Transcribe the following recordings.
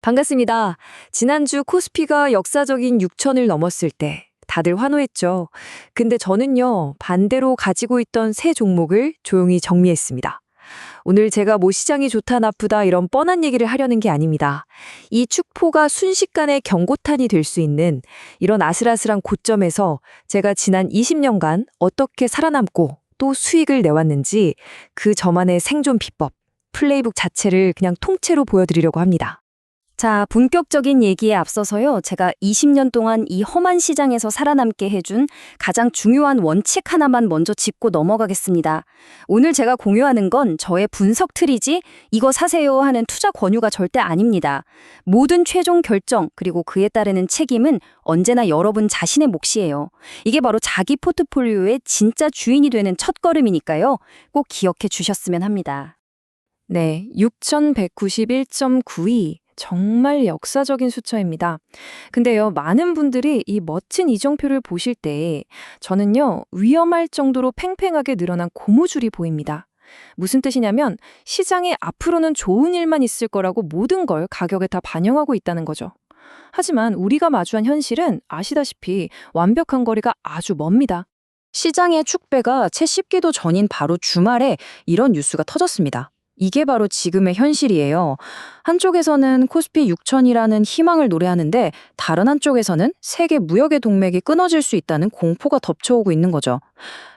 반갑습니다. 지난주 코스피가 역사적인 6천을 넘었을 때 다들 환호했죠. 근데 저는요, 반대로 가지고 있던 새 종목을 조용히 정리했습니다. 오늘 제가 뭐 시장이 좋다 나쁘다 이런 뻔한 얘기를 하려는 게 아닙니다. 이 축포가 순식간에 경고탄이 될 수 있는 이런 아슬아슬한 고점에서 제가 지난 20년간 어떻게 살아남고 또 수익을 내왔는지 그 저만의 생존 비법, 플레이북 자체를 그냥 통째로 보여드리려고 합니다. 자, 본격적인 얘기에 앞서서요. 제가 20년 동안 이 험한 시장에서 살아남게 해준 가장 중요한 원칙 하나만 먼저 짚고 넘어가겠습니다. 오늘 제가 공유하는 건 저의 분석 틀이지 이거 사세요 하는 투자 권유가 절대 아닙니다. 모든 최종 결정 그리고 그에 따르는 책임은 언제나 여러분 자신의 몫이에요. 이게 바로 자기 포트폴리오의 진짜 주인이 되는 첫걸음이니까요. 꼭 기억해 주셨으면 합니다. 네, 6191.92. 정말 역사적인 숫자입니다. 근데요, 많은 분들이 이 멋진 이정표를 보실 때 저는요, 위험할 정도로 팽팽하게 늘어난 고무줄이 보입니다. 무슨 뜻이냐면 시장에 앞으로는 좋은 일만 있을 거라고 모든 걸 가격에 다 반영하고 있다는 거죠. 하지만 우리가 마주한 현실은 아시다시피 완벽한 거리가 아주 멉니다. 시장의 축배가 채 씹기도 전인 바로 주말에 이런 뉴스가 터졌습니다. 이게 바로 지금의 현실이에요. 한쪽에서는 코스피 6천이라는 희망을 노래하는데 다른 한쪽에서는 세계 무역의 동맥이 끊어질 수 있다는 공포가 덮쳐오고 있는 거죠.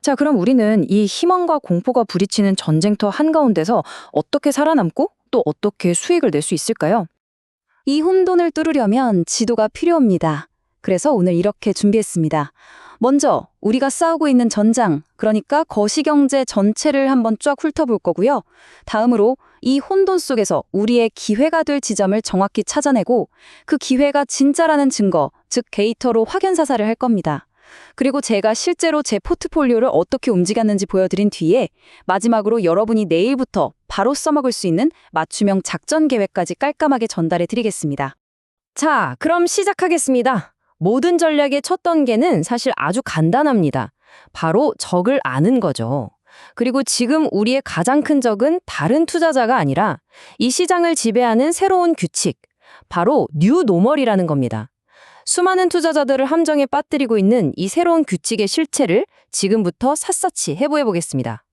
자, 그럼 우리는 이 희망과 공포가 부딪히는 전쟁터 한가운데서 어떻게 살아남고 또 어떻게 수익을 낼 수 있을까요? 이 혼돈을 뚫으려면 지도가 필요합니다. 그래서 오늘 이렇게 준비했습니다. 먼저 우리가 싸우고 있는 전장, 그러니까 거시경제 전체를 한번 쫙 훑어볼 거고요. 다음으로 이 혼돈 속에서 우리의 기회가 될 지점을 정확히 찾아내고 그 기회가 진짜라는 증거, 즉 데이터로 확연 사살을 할 겁니다. 그리고 제가 실제로 제 포트폴리오를 어떻게 움직였는지 보여드린 뒤에 마지막으로 여러분이 내일부터 바로 써먹을 수 있는 맞춤형 작전 계획까지 깔끔하게 전달해 드리겠습니다. 자, 그럼 시작하겠습니다. 모든 전략의 첫 단계는 사실 아주 간단합니다. 바로 적을 아는 거죠. 그리고 지금 우리의 가장 큰 적은 다른 투자자가 아니라 이 시장을 지배하는 새로운 규칙, 바로 뉴 노멀이라는 겁니다. 수많은 투자자들을 함정에 빠뜨리고 있는 이 새로운 규칙의 실체를 지금부터 샅샅이 해부해 보겠습니다.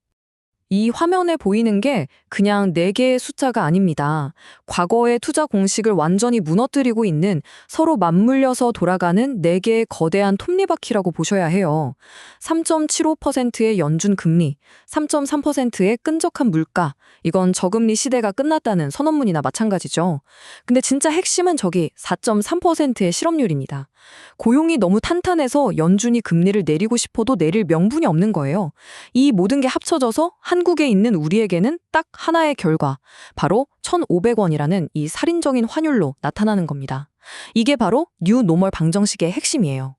이 화면에 보이는 게 그냥 4개의 숫자가 아닙니다. 과거의 투자 공식을 완전히 무너뜨리고 있는 서로 맞물려서 돌아가는 4개의 거대한 톱니바퀴라고 보셔야 해요. 3.75%의 연준 금리, 3.3%의 끈적한 물가, 이건 저금리 시대가 끝났다는 선언문이나 마찬가지죠. 근데 진짜 핵심은 저기 4.3%의 실업률입니다. 고용이 너무 탄탄해서 연준이 금리를 내리고 싶어도 내릴 명분이 없는 거예요. 이 모든 게 합쳐져서 한국에 있는 우리에게는 딱 하나의 결과, 바로 1,500원이라는 이 살인적인 환율로 나타나는 겁니다. 이게 바로 뉴 노멀 방정식의 핵심이에요.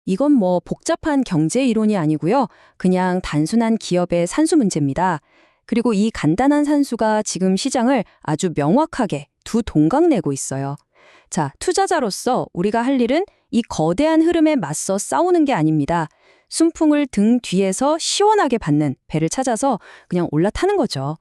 이건 뭐 복잡한 경제 이론이 아니고요. 그냥 단순한 기업의 산수 문제입니다. 그리고 이 간단한 산수가 지금 시장을 아주 명확하게 두 동강 내고 있어요. 자, 투자자로서 우리가 할 일은 이 거대한 흐름에 맞서 싸우는 게 아닙니다. 순풍을 등 뒤에서 시원하게 받는 배를 찾아서 그냥 올라타는 거죠.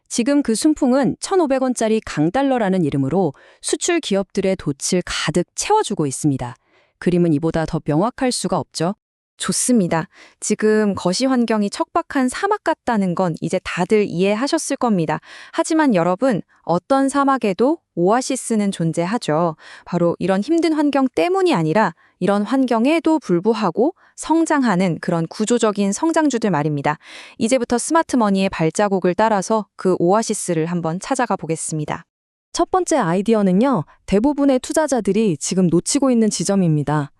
지금 그 순풍은 1,500원짜리 강달러라는 이름으로 수출 기업들의 돛을 가득 채워주고 있습니다. 그림은 이보다 더 명확할 수가 없죠. 좋습니다. 지금 거시 환경이 척박한 사막 같다는 건 이제 다들 이해하셨을 겁니다. 하지만 여러분, 어떤 사막에도 오아시스는 존재하죠. 바로 이런 힘든 환경 때문이 아니라 이런 환경에도 불구하고 성장하는 그런 구조적인 성장주들 말입니다. 이제부터 스마트머니의 발자국을 따라서 그 오아시스를 한번 찾아가 보겠습니다. 첫 번째 아이디어는요. 대부분의 투자자들이 지금 놓치고 있는 지점입니다.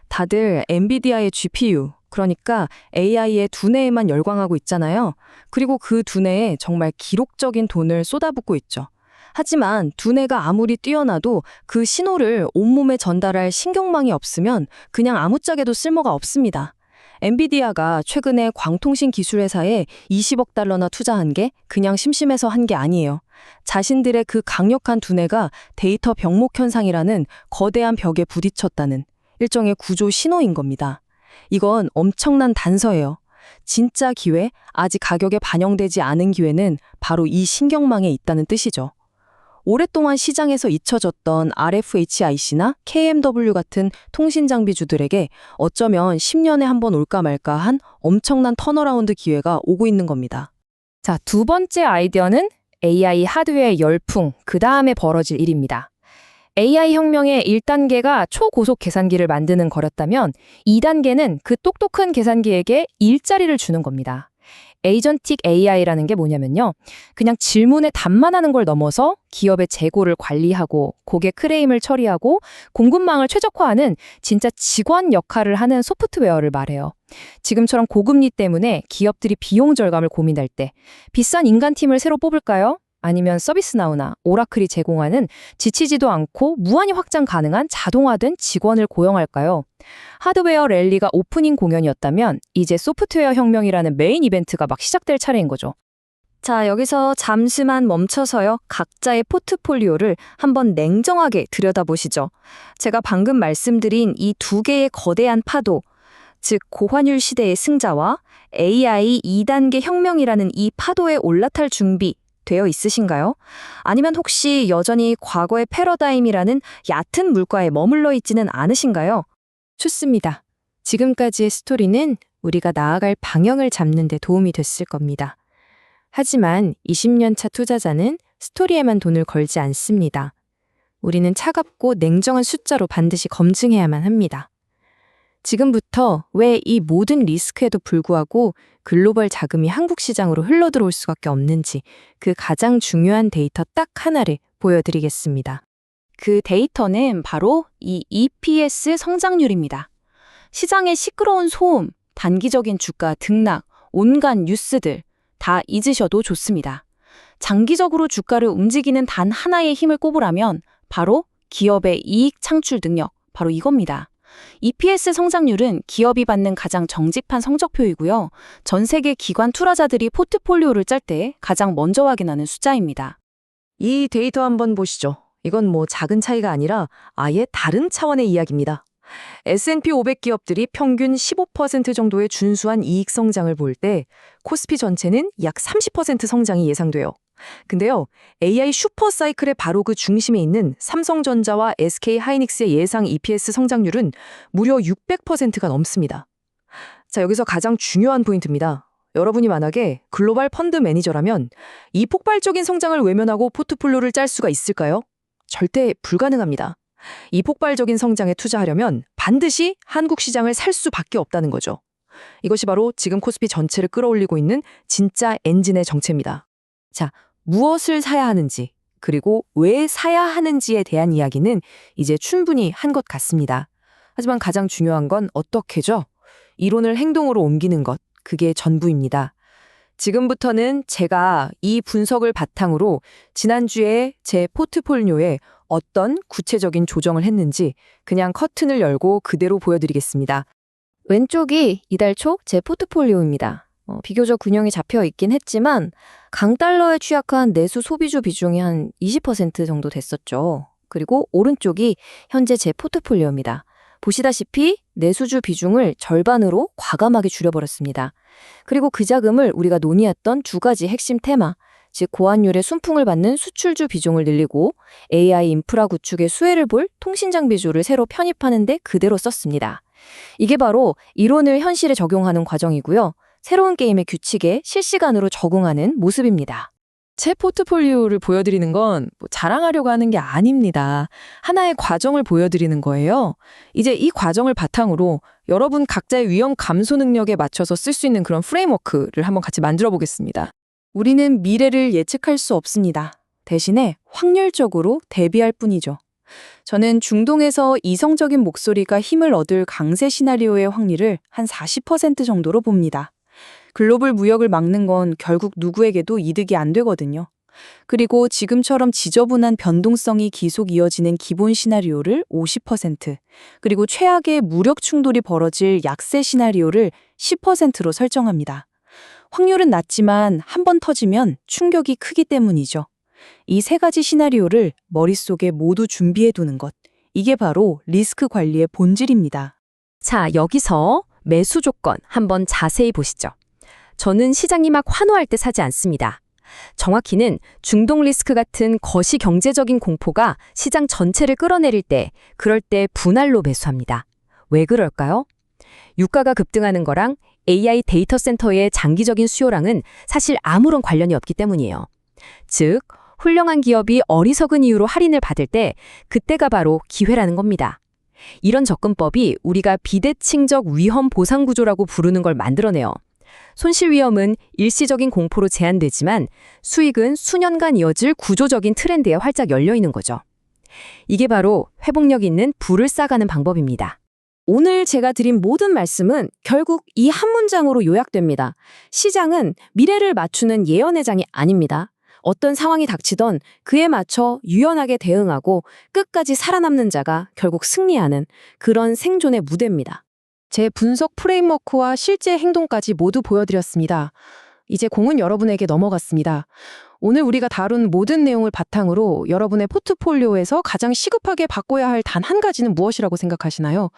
다들 엔비디아의 GPU, 그러니까 AI의 두뇌에만 열광하고 있잖아요. 그리고 그 두뇌에 정말 기록적인 돈을 쏟아붓고 있죠. 하지만 두뇌가 아무리 뛰어나도 그 신호를 온몸에 전달할 신경망이 없으면 그냥 아무짝에도 쓸모가 없습니다. 엔비디아가 최근에 광통신 기술 회사에 20억 달러나 투자한 게 그냥 심심해서 한 게 아니에요. 자신들의 그 강력한 두뇌가 데이터 병목 현상이라는 거대한 벽에 부딪혔다는 일종의 구조 신호인 겁니다. 이건 엄청난 단서예요. 진짜 기회, 아직 가격에 반영되지 않은 기회는 바로 이 신경망에 있다는 뜻이죠. 오랫동안 시장에서 잊혀졌던 RFHIC나 KMW 같은 통신 장비주들에게 어쩌면 10년에 한 번 올까 말까 한 엄청난 턴어라운드 기회가 오고 있는 겁니다. 자, 두 번째 아이디어는 AI 하드웨어 열풍, 그 다음에 벌어질 일입니다. AI 혁명의 1단계가 초고속 계산기를 만드는 거였다면 2단계는 그 똑똑한 계산기에게 일자리를 주는 겁니다. 에이전틱 AI라는 게 뭐냐면요. 그냥 질문에 답만 하는 걸 넘어서 기업의 재고를 관리하고 고객 크레임을 처리하고 공급망을 최적화하는 진짜 직원 역할을 하는 소프트웨어를 말해요. 지금처럼 고금리 때문에 기업들이 비용 절감을 고민할 때 비싼 인간팀을 새로 뽑을까요? 아니면 서비스나우나 오라클이 제공하는 지치지도 않고 무한히 확장 가능한 자동화된 직원을 고용할까요? 하드웨어 랠리가 오프닝 공연이었다면 이제 소프트웨어 혁명이라는 메인 이벤트가 막 시작될 차례인 거죠. 자, 여기서 잠시만 멈춰서요. 각자의 포트폴리오를 한번 냉정하게 들여다보시죠. 제가 방금 말씀드린 이 두 개의 거대한 파도, 즉 고환율 시대의 승자와 AI 2단계 혁명이라는 이 파도에 올라탈 준비 되어 있으신가요? 아니면 혹시 여전히 과거의 패러다임이라는 얕은 물가에 머물러 있지는 않으신가요? 좋습니다. 지금까지의 스토리는 우리가 나아갈 방향을 잡는 데 도움이 됐을 겁니다. 하지만 20년차 투자자는 스토리에만 돈을 걸지 않습니다. 우리는 차갑고 냉정한 숫자로 반드시 검증해야만 합니다. 지금부터 왜 이 모든 리스크에도 불구하고 글로벌 자금이 한국 시장으로 흘러들어올 수밖에 없는지 그 가장 중요한 데이터 딱 하나를 보여드리겠습니다. 그 데이터는 바로 이 EPS 성장률입니다. 시장의 시끄러운 소음, 단기적인 주가 등락, 온갖 뉴스들 다 잊으셔도 좋습니다. 장기적으로 주가를 움직이는 단 하나의 힘을 꼽으라면 바로 기업의 이익 창출 능력, 바로 이겁니다. EPS 성장률은 기업이 받는 가장 정직한 성적표이고요. 전 세계 기관 투자자들이 포트폴리오를 짤 때 가장 먼저 확인하는 숫자입니다. 이 데이터 한번 보시죠. 이건 뭐 작은 차이가 아니라 아예 다른 차원의 이야기입니다. S&P 500 기업들이 평균 15% 정도의 준수한 이익 성장을 볼 때 코스피 전체는 약 30% 성장이 예상돼요. 근데요, AI 슈퍼 사이클의 바로 그 중심에 있는 삼성전자와 SK 하이닉스의 예상 EPS 성장률은 무려 600%가 넘습니다. 자, 여기서 가장 중요한 포인트입니다. 여러분이 만약에 글로벌 펀드 매니저라면 이 폭발적인 성장을 외면하고 포트폴리오를 짤 수가 있을까요? 절대 불가능합니다. 이 폭발적인 성장에 투자하려면 반드시 한국 시장을 살 수밖에 없다는 거죠. 이것이 바로 지금 코스피 전체를 끌어올리고 있는 진짜 엔진의 정체입니다. 자, 무엇을 사야 하는지, 그리고 왜 사야 하는지에 대한 이야기는 이제 충분히 한 것 같습니다. 하지만 가장 중요한 건 어떻게죠? 이론을 행동으로 옮기는 것, 그게 전부입니다. 지금부터는 제가 이 분석을 바탕으로 지난주에 제 포트폴리오에 어떤 구체적인 조정을 했는지 그냥 커튼을 열고 그대로 보여드리겠습니다. 왼쪽이 이달 초 제 포트폴리오입니다. 비교적 균형이 잡혀 있긴 했지만 강달러에 취약한 내수 소비주 비중이 한 20% 정도 됐었죠. 그리고 오른쪽이 현재 제 포트폴리오입니다. 보시다시피 내수주 비중을 절반으로 과감하게 줄여버렸습니다. 그리고 그 자금을 우리가 논의했던 두 가지 핵심 테마, 즉 고환율의 순풍을 받는 수출주 비중을 늘리고 AI 인프라 구축의 수혜를 볼 통신장비주를 새로 편입하는 데 그대로 썼습니다. 이게 바로 이론을 현실에 적용하는 과정이고요. 새로운 게임의 규칙에 실시간으로 적응하는 모습입니다. 제 포트폴리오를 보여드리는 건 자랑하려고 하는 게 아닙니다. 하나의 과정을 보여드리는 거예요. 이제 이 과정을 바탕으로 여러분 각자의 위험 감소 능력에 맞춰서 쓸 수 있는 그런 프레임워크를 한번 같이 만들어 보겠습니다. 우리는 미래를 예측할 수 없습니다. 대신에 확률적으로 대비할 뿐이죠. 저는 중동에서 이성적인 목소리가 힘을 얻을 강세 시나리오의 확률을 한 40% 정도로 봅니다. 글로벌 무역을 막는 건 결국 누구에게도 이득이 안 되거든요. 그리고 지금처럼 지저분한 변동성이 계속 이어지는 기본 시나리오를 50%, 그리고 최악의 무력 충돌이 벌어질 약세 시나리오를 10%로 설정합니다. 확률은 낮지만 한 번 터지면 충격이 크기 때문이죠. 이 세 가지 시나리오를 머릿속에 모두 준비해두는 것, 이게 바로 리스크 관리의 본질입니다. 자, 여기서 매수 조건 한번 자세히 보시죠. 저는 시장이 막 환호할 때 사지 않습니다. 정확히는 중동 리스크 같은 거시 경제적인 공포가 시장 전체를 끌어내릴 때, 그럴 때 분할로 매수합니다. 왜 그럴까요? 유가가 급등하는 거랑 AI 데이터 센터의 장기적인 수요랑은 사실 아무런 관련이 없기 때문이에요. 즉, 훌륭한 기업이 어리석은 이유로 할인을 받을 때 그때가 바로 기회라는 겁니다. 이런 접근법이 우리가 비대칭적 위험 보상 구조라고 부르는 걸 만들어내요. 손실 위험은 일시적인 공포로 제한되지만 수익은 수년간 이어질 구조적인 트렌드에 활짝 열려 있는 거죠. 이게 바로 회복력 있는 부를 쌓아가는 방법입니다. 오늘 제가 드린 모든 말씀은 결국 이 한 문장으로 요약됩니다. 시장은 미래를 맞추는 예언회장이 아닙니다. 어떤 상황이 닥치던 그에 맞춰 유연하게 대응하고 끝까지 살아남는 자가 결국 승리하는 그런 생존의 무대입니다. 제 분석 프레임워크와 실제 행동까지 모두 보여드렸습니다. 이제 공은 여러분에게 넘어갔습니다. 오늘 우리가 다룬 모든 내용을 바탕으로 여러분의 포트폴리오에서 가장 시급하게 바꿔야 할 단 한 가지는 무엇이라고 생각하시나요?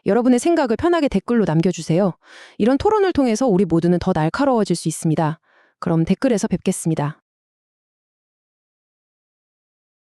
여러분의 생각을 편하게 댓글로 남겨주세요. 이런 토론을 통해서 우리 모두는 더 날카로워질 수 있습니다. 그럼 댓글에서 뵙겠습니다.